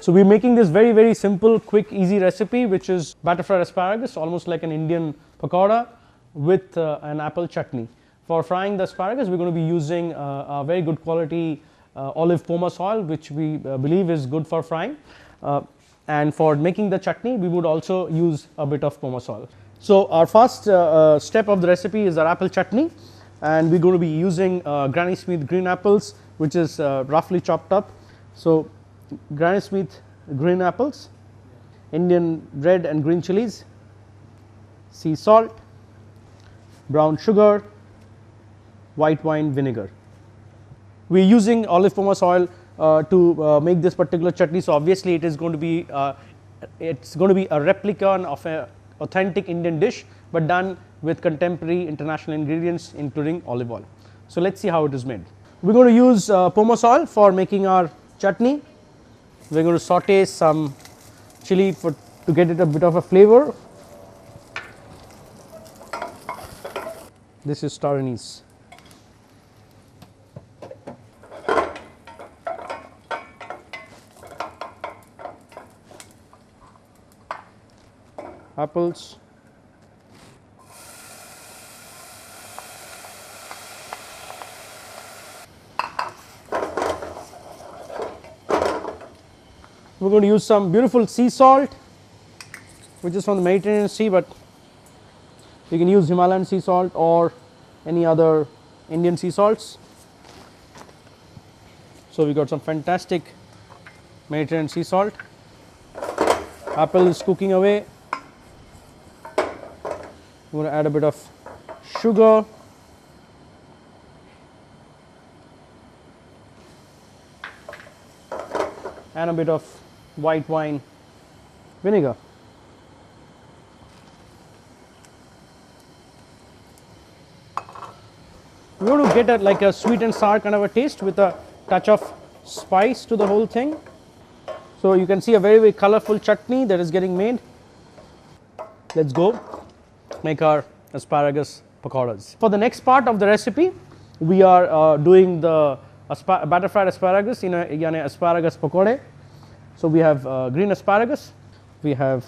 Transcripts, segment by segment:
So we're making this very simple, quick, easy recipe, which is batter fried asparagus, almost like an Indian pakoda with an apple chutney. For frying the asparagus, we're going to be using a very good quality olive pomace oil, which we believe is good for frying. And for making the chutney, we would also use a bit of pomace oil. So our first step of the recipe is our apple chutney, and we're going to be using Granny Smith green apples, which is roughly chopped up. So Granny Smith green apples, Indian red and green chilies, sea salt, brown sugar, white wine vinegar. We are using olive pomace oil to make this particular chutney, so obviously it is going to be a replica of an authentic Indian dish, but done with contemporary international ingredients, including olive oil. So let's see how it is made. We're going to use pomace oil for making our chutney. We're going to saute some chili to get it a bit of a flavor. This is star anise. Apples, we're going to use some beautiful sea salt, which is from the Mediterranean Sea, but you can use Himalayan sea salt or any other Indian sea salts. So we got some fantastic Mediterranean sea salt. Apple is cooking away. I'm going to add a bit of sugar, and a bit of white wine vinegar. We want to get like a sweet and sour kind of a taste with a touch of spice to the whole thing. So you can see a very colorful chutney that is getting made. Let's go make our asparagus pakoras. For the next part of the recipe, we are doing the batter fried asparagus in a asparagus pakode. So we have green asparagus, we have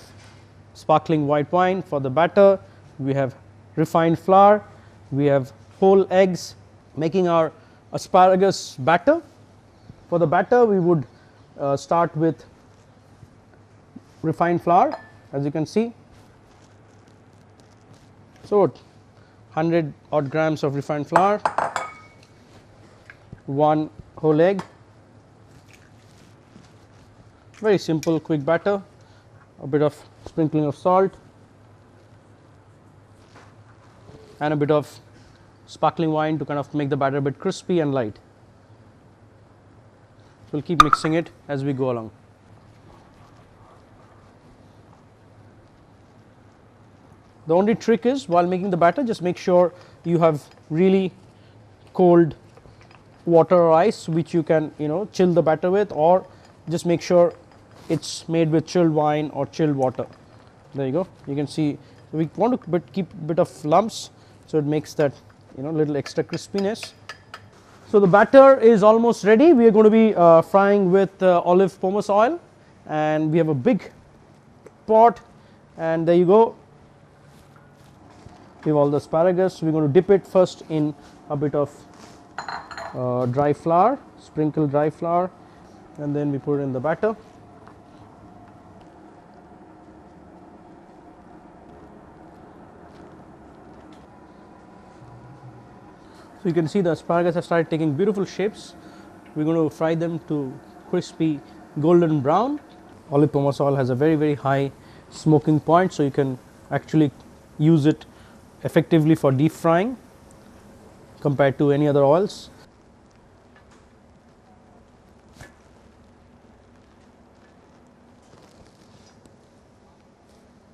sparkling white wine for the batter, we have refined flour, we have whole eggs. Making our asparagus batter. For the batter, we would start with refined flour, as you can see. So 100 odd grams of refined flour, 1 whole egg, very simple quick batter, a bit of sprinkling of salt and a bit of sparkling wine to kind of make the batter a bit crispy and light. So we'll keep mixing it as we go along. The only trick is, while making the batter, just make sure you have really cold water or ice which you can chill the batter with, or just make sure it's made with chilled wine or chilled water. There you go. You can see we want to keep a bit of lumps, so it makes that little extra crispiness. So the batter is almost ready. We are going to be frying with olive pomace oil, and we have a big pot, and there you go. We have all the asparagus. We're going to dip it first in a bit of dry flour, sprinkle dry flour, and then we put it in the batter. So you can see the asparagus have started taking beautiful shapes. We're going to fry them to crispy golden brown. Olive pomace oil has a very high smoking point, so you can actually use it effectively for deep frying compared to any other oils.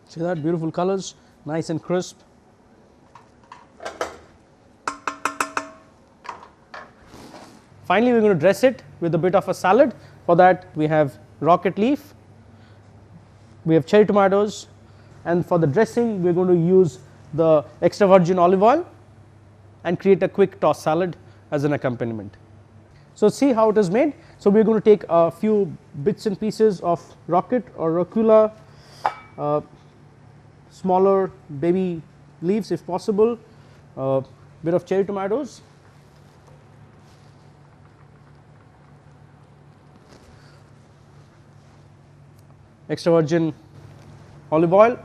See that, beautiful colors, nice and crisp. Finally, we're going to dress it with a bit of a salad. For that, we have rocket leaf, we have cherry tomatoes, and for the dressing, we're going to use the extra virgin olive oil and create a quick tossed salad as an accompaniment. So see how it is made. So we are going to take a few bits and pieces of rocket or rucola, smaller baby leaves if possible, a bit of cherry tomatoes, extra virgin olive oil,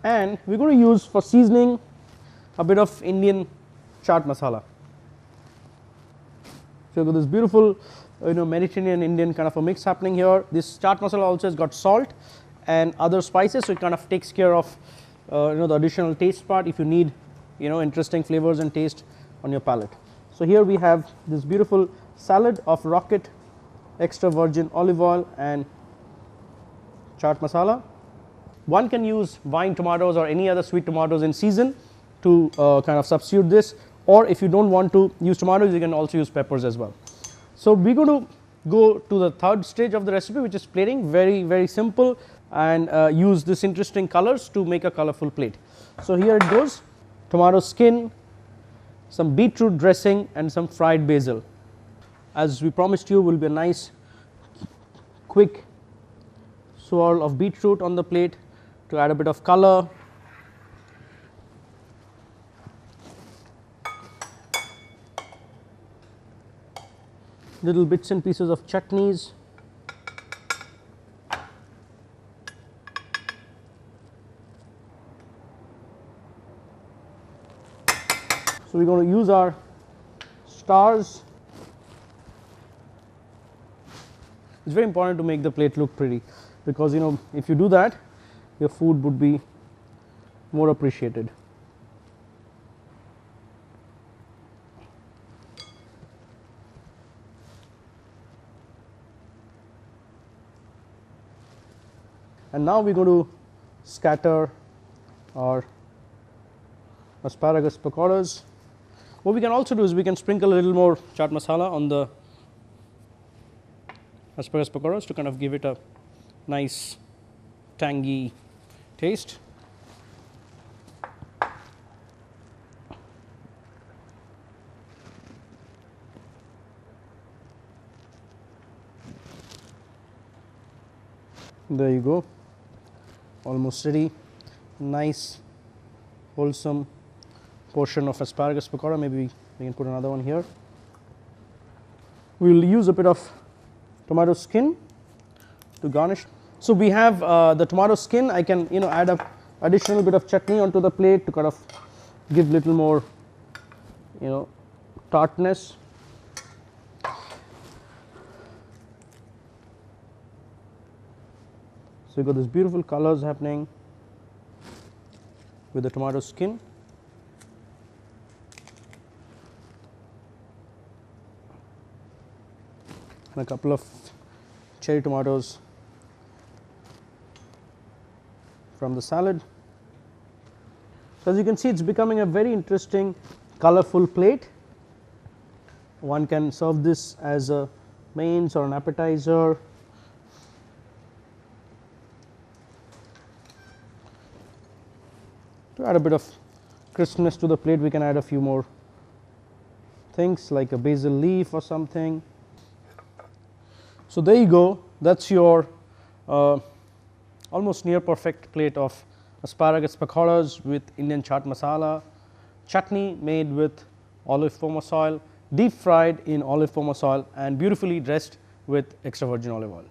and we are going to use for seasoning a bit of Indian chaat masala. So, you got this beautiful Mediterranean Indian kind of a mix happening here. This chaat masala also has got salt and other spices, so it kind of takes care of the additional taste part if you need interesting flavors and taste on your palate. So, here we have this beautiful salad of rocket, extra virgin olive oil and chaat masala. One can use vine tomatoes or any other sweet tomatoes in season to kind of substitute this, or if you do not want to use tomatoes, you can also use peppers as well. So, we are going to go to the third stage of the recipe, which is plating. Very simple, and use this interesting colors to make a colorful plate. So, here it goes: tomato skin, some beetroot dressing and some fried basil. As we promised you, will be a nice quick swirl of beetroot on the plate to add a bit of color. Little bits and pieces of chutneys. So, we are going to use our stars. It is very important to make the plate look pretty, because if you do that, your food would be more appreciated. And now we are going to scatter our asparagus pakoras. What we can also do is we can sprinkle a little more chaat masala on the asparagus pakoras to kind of give it a nice tangy taste. There you go, almost ready. Nice wholesome portion of asparagus pakora. Maybe we can put another one here. We will use a bit of tomato skin to garnish. So, we have the tomato skin. I can add a additional bit of chutney onto the plate to kind of give little more tartness. So, you got this beautiful colors happening with the tomato skin. And a couple of cherry tomatoes from the salad. So, as you can see, it is becoming a very interesting colorful plate. One can serve this as a mains or an appetizer. To add a bit of crispness to the plate, we can add a few more things like a basil leaf or something. So, there you go, that is your almost near perfect plate of asparagus pakoras with Indian chaat masala, chutney made with olive pomace oil, deep fried in olive pomace oil and beautifully dressed with extra virgin olive oil.